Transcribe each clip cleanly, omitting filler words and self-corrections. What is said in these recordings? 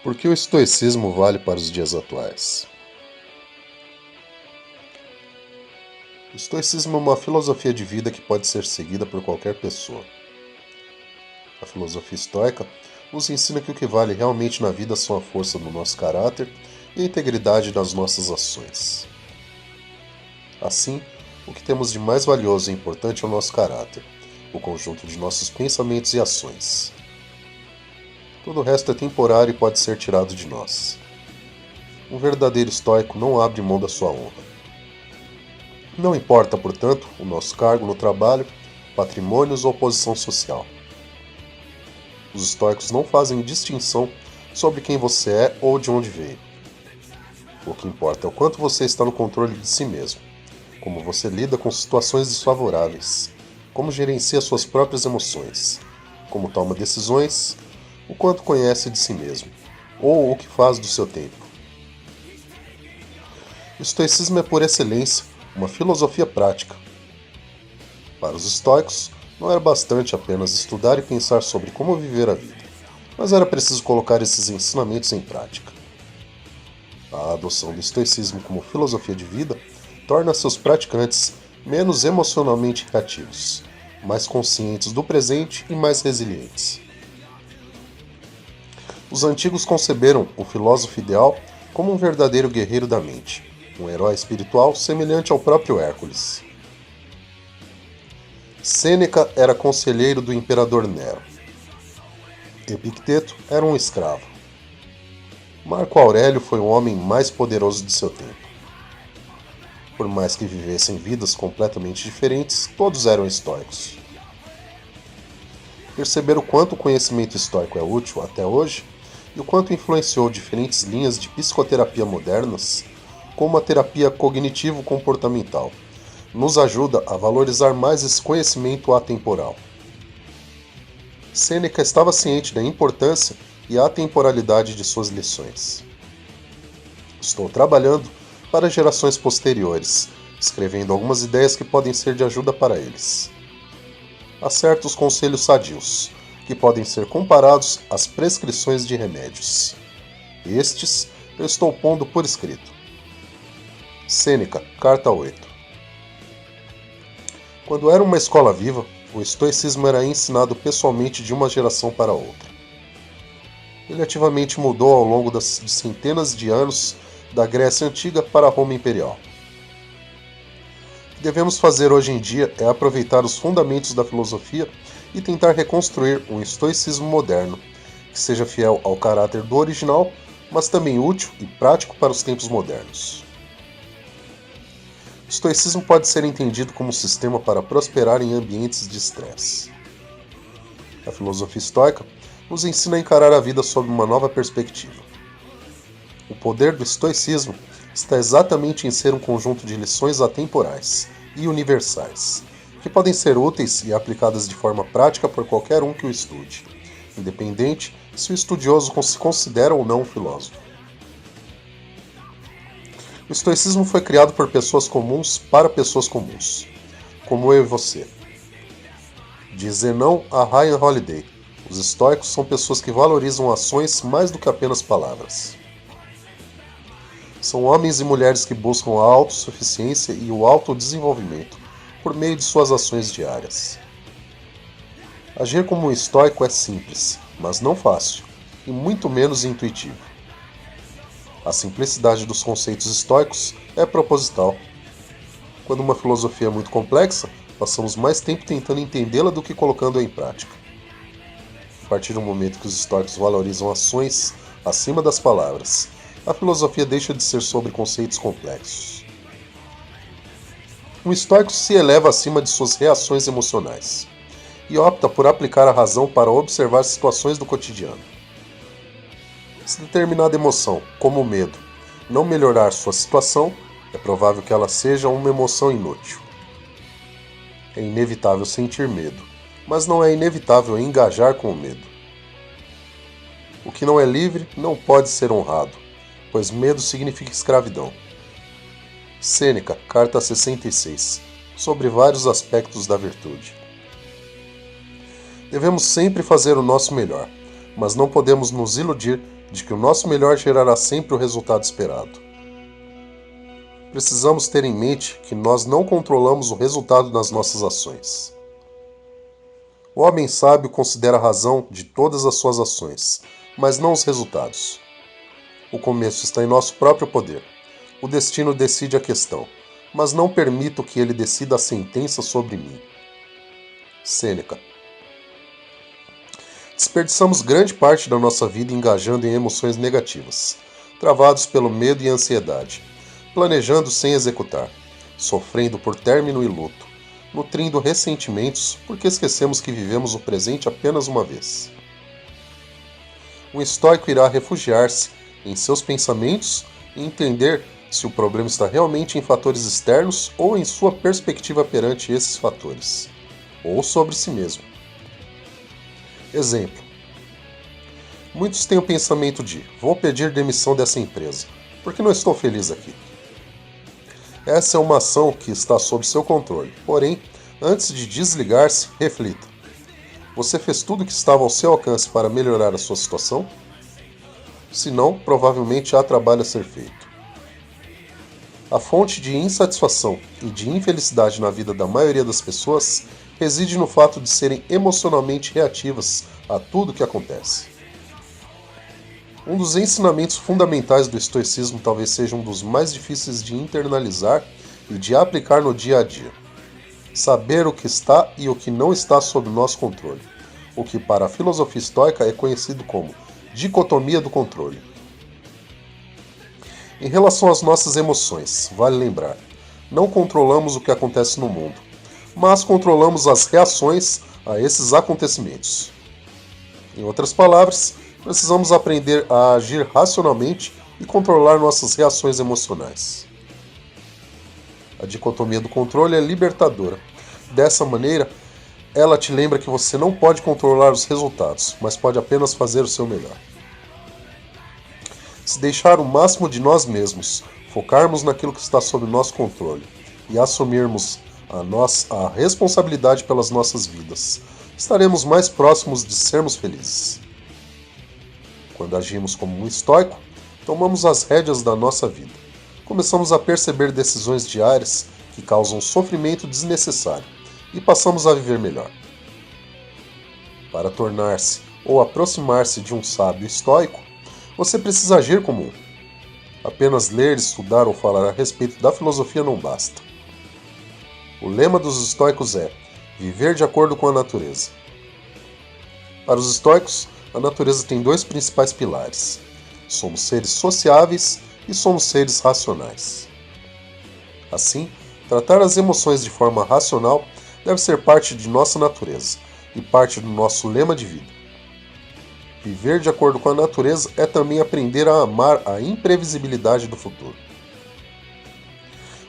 Por que o estoicismo vale para os dias atuais? O estoicismo é uma filosofia de vida que pode ser seguida por qualquer pessoa. A filosofia estoica nos ensina que o que vale realmente na vida são a força do nosso caráter e a integridade das nossas ações. Assim, o que temos de mais valioso e importante é o nosso caráter, o conjunto de nossos pensamentos e ações. Todo o resto é temporário e pode ser tirado de nós. Um verdadeiro estoico não abre mão da sua honra. Não importa, portanto, o nosso cargo no trabalho, patrimônios ou posição social. Os estoicos não fazem distinção sobre quem você é ou de onde veio. O que importa é o quanto você está no controle de si mesmo, como você lida com situações desfavoráveis, como gerencia suas próprias emoções, como toma decisões, o quanto conhece de si mesmo, ou o que faz do seu tempo. O estoicismo é, por excelência, uma filosofia prática. Para os estoicos, não era bastante apenas estudar e pensar sobre como viver a vida, mas era preciso colocar esses ensinamentos em prática. A adoção do estoicismo como filosofia de vida torna seus praticantes menos emocionalmente reativos, mais conscientes do presente e mais resilientes. Os antigos conceberam o filósofo ideal como um verdadeiro guerreiro da mente, um herói espiritual semelhante ao próprio Hércules. Sêneca era conselheiro do imperador Nero. Epicteto era um escravo. Marco Aurélio foi o homem mais poderoso de seu tempo. Por mais que vivessem vidas completamente diferentes, todos eram estoicos. Perceber o quanto o conhecimento estoico é útil até hoje e o quanto influenciou diferentes linhas de psicoterapia modernas, como a terapia cognitivo-comportamental, nos ajuda a valorizar mais esse conhecimento atemporal. Sêneca estava ciente da importância e atemporalidade de suas lições. Estou trabalhando para gerações posteriores, escrevendo algumas ideias que podem ser de ajuda para eles. Há certos conselhos sadios, que podem ser comparados às prescrições de remédios. Estes eu estou pondo por escrito. Sêneca, Carta 8. Quando era uma escola viva, o estoicismo era ensinado pessoalmente de uma geração para outra. Ele ativamente mudou ao longo de centenas de anos da Grécia Antiga para a Roma Imperial. O que devemos fazer hoje em dia é aproveitar os fundamentos da filosofia e tentar reconstruir um estoicismo moderno, que seja fiel ao caráter do original, mas também útil e prático para os tempos modernos. O estoicismo pode ser entendido como um sistema para prosperar em ambientes de estresse. A filosofia estoica nos ensina a encarar a vida sob uma nova perspectiva. O poder do estoicismo está exatamente em ser um conjunto de lições atemporais e universais, que podem ser úteis e aplicadas de forma prática por qualquer um que o estude, independente se o estudioso se considera ou não um filósofo. O estoicismo foi criado por pessoas comuns para pessoas comuns, como eu e você. Diz Zenão a Ryan Holiday: os estoicos são pessoas que valorizam ações mais do que apenas palavras. São homens e mulheres que buscam a autossuficiência e o autodesenvolvimento por meio de suas ações diárias. Agir como um estoico é simples, mas não fácil, e muito menos intuitivo. A simplicidade dos conceitos estoicos é proposital. Quando uma filosofia é muito complexa, passamos mais tempo tentando entendê-la do que colocando-a em prática. A partir do momento que os estoicos valorizam ações acima das palavras, a filosofia deixa de ser sobre conceitos complexos. Um estoico se eleva acima de suas reações emocionais e opta por aplicar a razão para observar situações do cotidiano. Se determinada emoção, como o medo, não melhorar sua situação, é provável que ela seja uma emoção inútil. É inevitável sentir medo, mas não é inevitável engajar com o medo. O que não é livre não pode ser honrado, pois medo significa escravidão. Sêneca, Carta 66, sobre vários aspectos da virtude. Devemos sempre fazer o nosso melhor, mas não podemos nos iludir de que o nosso melhor gerará sempre o resultado esperado. Precisamos ter em mente que nós não controlamos o resultado das nossas ações. O homem sábio considera a razão de todas as suas ações, mas não os resultados. O começo está em nosso próprio poder. O destino decide a questão, mas não permito que ele decida a sentença sobre mim. Sêneca. Desperdiçamos grande parte da nossa vida engajando em emoções negativas, travados pelo medo e ansiedade, planejando sem executar, sofrendo por término e luto, nutrindo ressentimentos porque esquecemos que vivemos o presente apenas uma vez. O estoico irá refugiar-se em seus pensamentos e entender se o problema está realmente em fatores externos ou em sua perspectiva perante esses fatores, ou sobre si mesmo. Exemplo. Muitos têm o pensamento de: vou pedir demissão dessa empresa, porque não estou feliz aqui. Essa é uma ação que está sob seu controle, porém, antes de desligar-se, reflita. Você fez tudo o que estava ao seu alcance para melhorar a sua situação? Se não, provavelmente há trabalho a ser feito. A fonte de insatisfação e de infelicidade na vida da maioria das pessoas reside no fato de serem emocionalmente reativas a tudo o que acontece. Um dos ensinamentos fundamentais do estoicismo talvez seja um dos mais difíceis de internalizar e de aplicar no dia a dia. Saber o que está e o que não está sob nosso controle, o que para a filosofia estoica é conhecido como dicotomia do controle. Em relação às nossas emoções, vale lembrar, não controlamos o que acontece no mundo, mas controlamos as reações a esses acontecimentos. Em outras palavras, precisamos aprender a agir racionalmente e controlar nossas reações emocionais. A dicotomia do controle é libertadora. Dessa maneira, ela te lembra que você não pode controlar os resultados, mas pode apenas fazer o seu melhor. Se deixar o máximo de nós mesmos, focarmos naquilo que está sob nosso controle e assumirmos a responsabilidade pelas nossas vidas, estaremos mais próximos de sermos felizes. Quando agimos como um estoico, tomamos as rédeas da nossa vida. Começamos a perceber decisões diárias que causam sofrimento desnecessário e passamos a viver melhor. Para tornar-se ou aproximar-se de um sábio estoico, você precisa agir como um. Apenas ler, estudar ou falar a respeito da filosofia não basta. O lema dos estoicos é viver de acordo com a natureza. Para os estoicos, a natureza tem dois principais pilares. Somos seres sociáveis e somos seres racionais. Assim, tratar as emoções de forma racional deve ser parte de nossa natureza e parte do nosso lema de vida. Viver de acordo com a natureza é também aprender a amar a imprevisibilidade do futuro.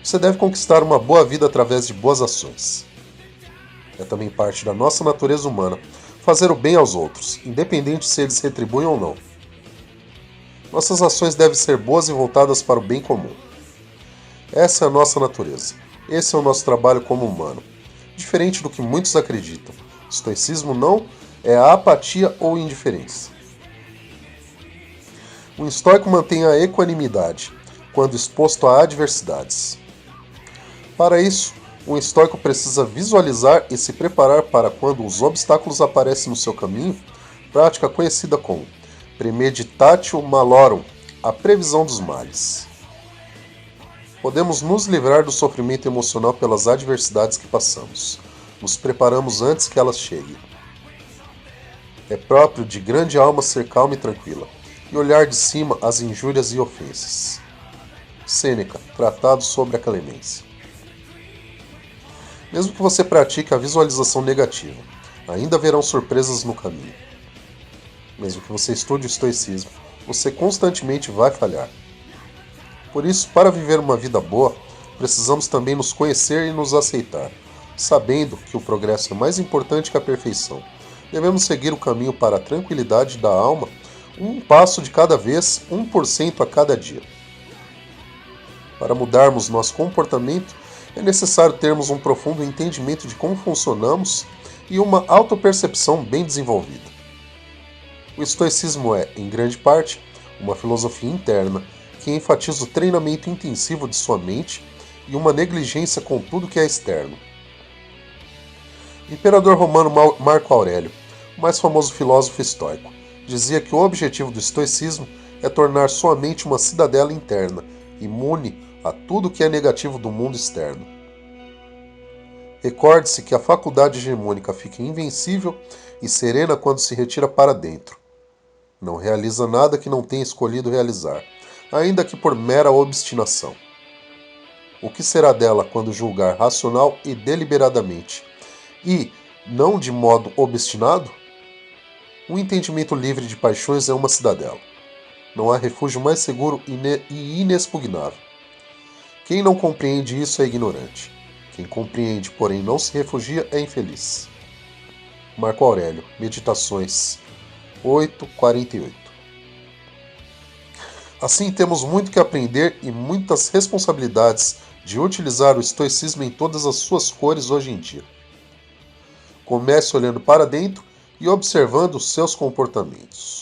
Você deve conquistar uma boa vida através de boas ações. É também parte da nossa natureza humana fazer o bem aos outros, independente se eles retribuem ou não. Nossas ações devem ser boas e voltadas para o bem comum. Essa é a nossa natureza. Esse é o nosso trabalho como humano. Diferente do que muitos acreditam, estoicismo não é a apatia ou indiferença. O estoico mantém a equanimidade quando exposto a adversidades. Para isso, um estoico precisa visualizar e se preparar para quando os obstáculos aparecem no seu caminho, prática conhecida como premeditatio malorum, a previsão dos males. Podemos nos livrar do sofrimento emocional pelas adversidades que passamos. Nos preparamos antes que elas cheguem. É próprio de grande alma ser calma e tranquila, e olhar de cima as injúrias e ofensas. Sêneca, Tratado sobre a Clemência. Mesmo que você pratique a visualização negativa, ainda haverão surpresas no caminho. Mesmo que você estude o estoicismo, você constantemente vai falhar. Por isso, para viver uma vida boa, precisamos também nos conhecer e nos aceitar, sabendo que o progresso é mais importante que a perfeição. Devemos seguir o caminho para a tranquilidade da alma, um passo de cada vez, 1% a cada dia. Para mudarmos nosso comportamento, é necessário termos um profundo entendimento de como funcionamos e uma autopercepção bem desenvolvida. O estoicismo é, em grande parte, uma filosofia interna que enfatiza o treinamento intensivo de sua mente e uma negligência com tudo que é externo. O imperador romano Marco Aurélio, o mais famoso filósofo estoico, dizia que o objetivo do estoicismo é tornar sua mente uma cidadela interna, imune a tudo que é negativo do mundo externo. Recorde-se que a faculdade hegemônica fica invencível e serena quando se retira para dentro. Não realiza nada que não tenha escolhido realizar, ainda que por mera obstinação. O que será dela quando julgar racional e deliberadamente, e não de modo obstinado? Um entendimento livre de paixões é uma cidadela. Não há refúgio mais seguro e inexpugnável. Quem não compreende isso é ignorante. Quem compreende, porém não se refugia, é infeliz. Marco Aurélio, Meditações 8:48. Assim, temos muito que aprender e muitas responsabilidades de utilizar o estoicismo em todas as suas cores hoje em dia. Comece olhando para dentro e observando os seus comportamentos.